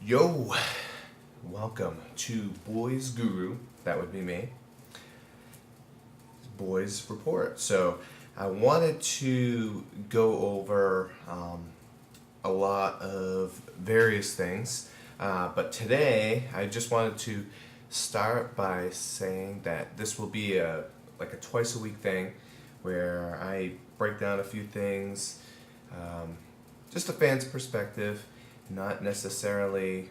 Yo, welcome to Boys Guru. That would be me. Boys Report. So I wanted to go over a lot of various things, but today I just wanted to start by saying that this will be a twice a week thing where I break down a few things, just a fan's perspective, not necessarily,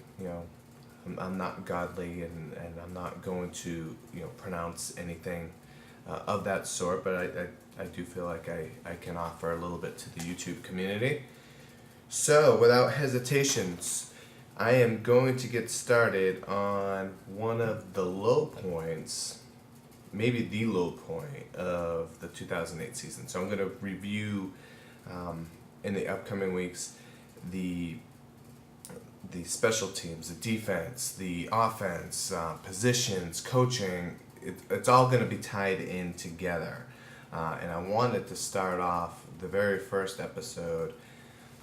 I'm not godly and I'm not going to, pronounce anything of that sort, but I do feel like I can offer a little bit to the YouTube community. So, without hesitations, I am going to get started on one of the low points, maybe the low point of the 2008 season. So I'm going to review in the upcoming weeks the special teams, the defense, the offense, positions, coaching. It's all going to be tied in together. And I wanted to start off the very first episode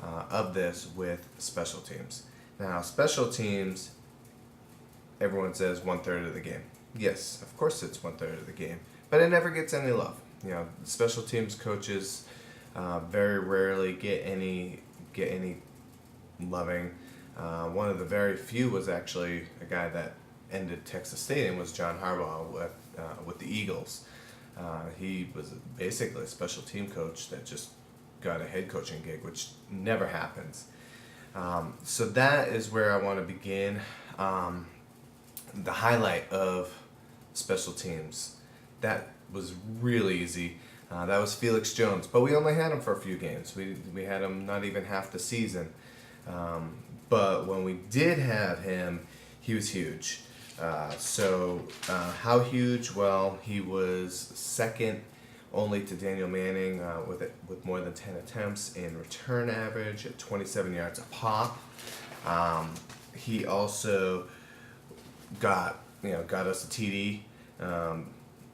of this with special teams. Now, special teams, everyone says 1/3 of the game. Yes, of course it's 1/3 of the game, but it never gets any love. Special teams coaches very rarely get any loving. One of the very few was actually a guy that ended Texas Stadium was John Harbaugh with the Eagles. He was basically a special team coach that just got a head coaching gig, which never happens. So that is where I want to begin. The highlight of special teams, that was really easy. That was Felix Jones, but we only had him for a few games. We had him not even half the season. But when we did have him, he was huge. How huge? Well, he was second only to Daniel Manning with more than 10 attempts in return average at 27 yards a pop. He also got us a TD.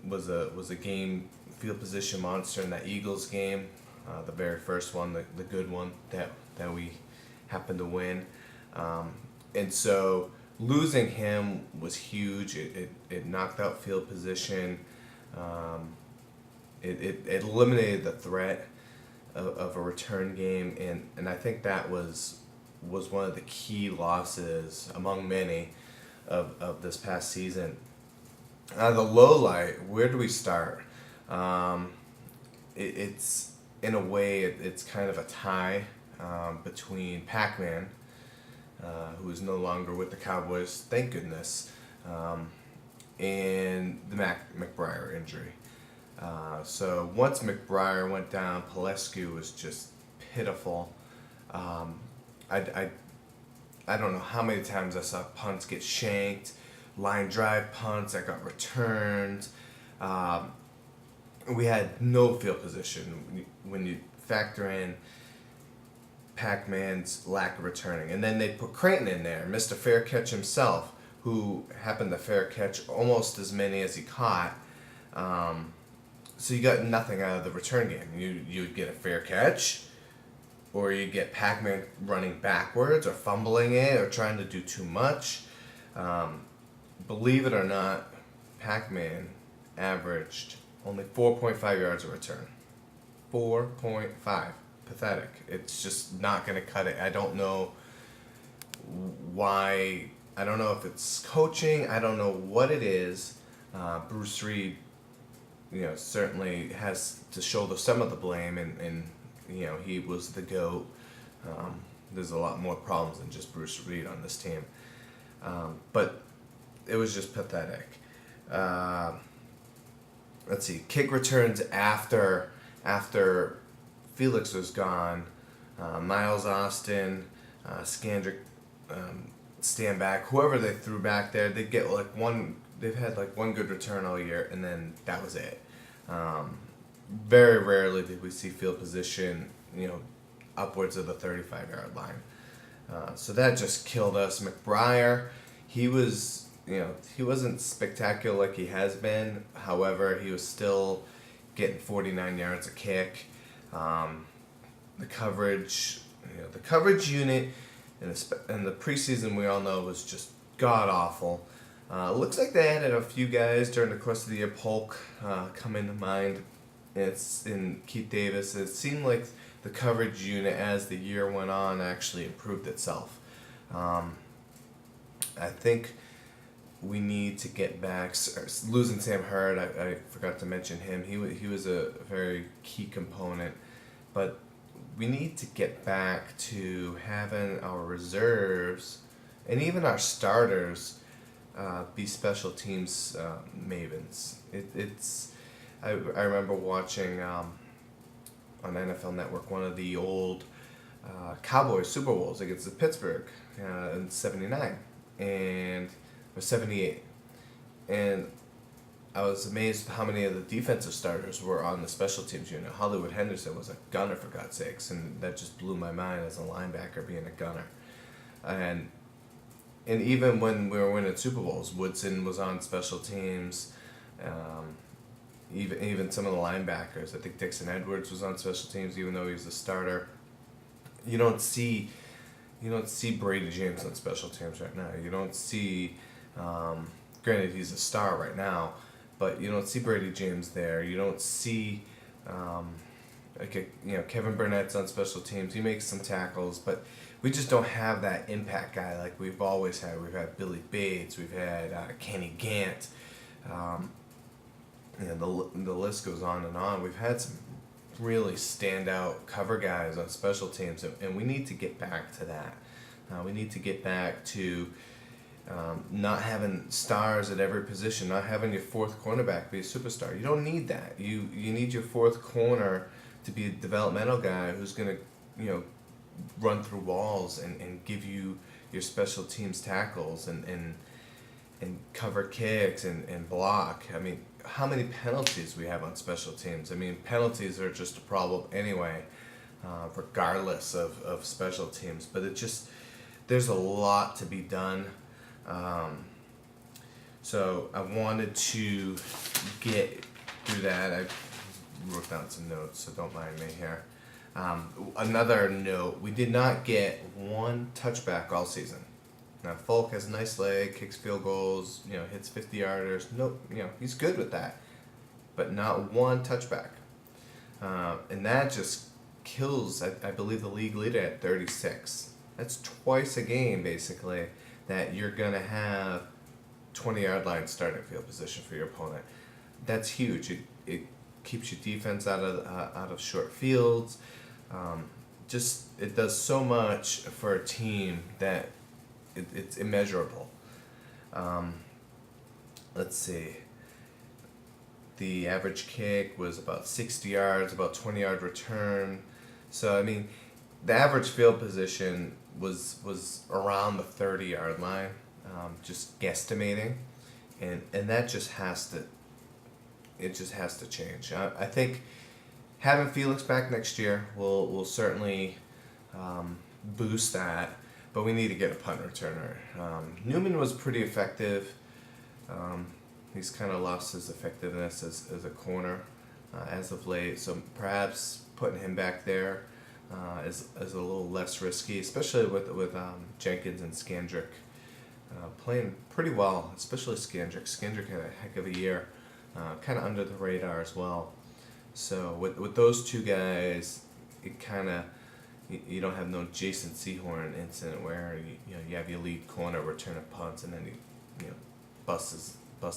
Was a game field position monster in that Eagles game, the very first one, the good one that we happened to win. And so losing him was huge. It knocked out field position. It eliminated the threat of a return game, and I think that was one of the key losses among many of this past season. The low light, where do we start? It's in a way it's kind of a tie between Pac Man, who is no longer with the Cowboys, thank goodness, and the McBriar injury. So once McBriar went down, Paulescu was just pitiful. I don't know how many times I saw punts get shanked, line drive punts that got returned. We had no field position when you factor in Pac Man's lack of returning. And then they put Creighton in there, missed a fair catch himself, who happened to fair catch almost as many as he caught. So you got nothing out of the return game. You'd get a fair catch, or you get Pac Man running backwards or fumbling it or trying to do too much. Believe it or not, Pac Man averaged only 4.5 yards a return. 4.5. Pathetic. It's just not going to cut it. I don't know why. I don't know if it's coaching. I don't know what it is. Bruce Reed, certainly has to shoulder some of the blame, and he was the GOAT. There's a lot more problems than just Bruce Reed on this team. But it was just pathetic. Let's see. Kick returns after Felix was gone. Miles Austin, Skandrick, stand back. Whoever they threw back there, they'd get one. They've had one good return all year, and then that was it. Very rarely did we see field position, upwards of the 35-yard line. So that just killed us. McBriar, he wasn't spectacular like he has been. However, he was still getting 49 yards a kick. The coverage unit And the preseason, we all know, was just god awful. Looks like they added a few guys during the course of the year. Polk come into mind. It's in Keith Davis. It seemed like the coverage unit as the year went on actually improved itself. I think we need to get back. Losing Sam Hurd, I forgot to mention him. He was a very key component, but we need to get back to having our reserves and even our starters be special teams mavens. I remember watching on NFL Network one of the old Cowboys Super Bowls against the Pittsburgh in '79 or '78, and I was amazed how many of the defensive starters were on the special teams unit. Hollywood Henderson was a gunner, for God's sakes, and that just blew my mind as a linebacker being a gunner. And even when we were winning Super Bowls, Woodson was on special teams. Even some of the linebackers. I think Dixon Edwards was on special teams, even though he was a starter. You don't see Brady James on special teams right now. You don't see, granted he's a star right now, but you don't see Brady James there. You don't see, Kevin Burnett's on special teams. He makes some tackles, but we just don't have that impact guy like we've always had. We've had Billy Bates. We've had Kenny Gant. The list goes on and on. We've had some really standout cover guys on special teams, and we need to get back to that. We need to get back to not having stars at every position, not having your fourth cornerback be a superstar. You don't need that. You need your fourth corner to be a developmental guy who's going to run through walls and give you your special teams tackles and cover kicks and block. I mean, how many penalties we have on special teams? I mean, penalties are just a problem anyway, regardless of special teams. But there's a lot to be done. So I wanted to get through that. I wrote down some notes, so don't mind me here. Another note, we did not get one touchback all season. Now, Folk has a nice leg, kicks field goals, hits 50-yarders. He's good with that. But not one touchback. And that just kills, I believe, the league leader at 36. That's twice a game, basically, that you're going to have 20-yard line starting field position for your opponent. That's huge. It keeps your defense out of short fields. It does so much for a team that it's immeasurable. Let's see. The average kick was about 60 yards, about 20-yard return. So, I mean, the average field position was around the 30-yard line, just guesstimating. And that just has to change. I think having Felix back next year will certainly boost that. But we need to get a punt returner. Newman was pretty effective. He's kind of lost his effectiveness as a corner as of late. So perhaps putting him back there is a little less risky, especially with Jenkins and Skandrick playing pretty well, especially Skandrick. Skandrick had a heck of a year, kind of under the radar as well. So with those two guys, it kind of... You don't have no Jason Sehorn incident where you have your lead corner return a punt and then he bust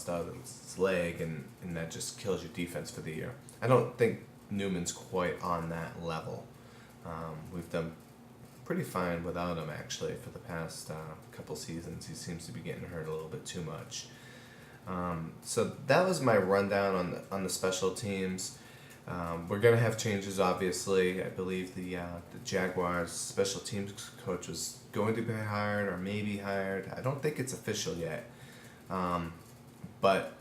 out his leg and that just kills your defense for the year. I don't think Newman's quite on that level. We've done pretty fine without him actually for the past couple seasons. He seems to be getting hurt a little bit too much. So that was my rundown on the special teams. We're going to have changes, obviously. I believe the Jaguars special teams coach was going to be hired or maybe hired. I don't think it's official yet. But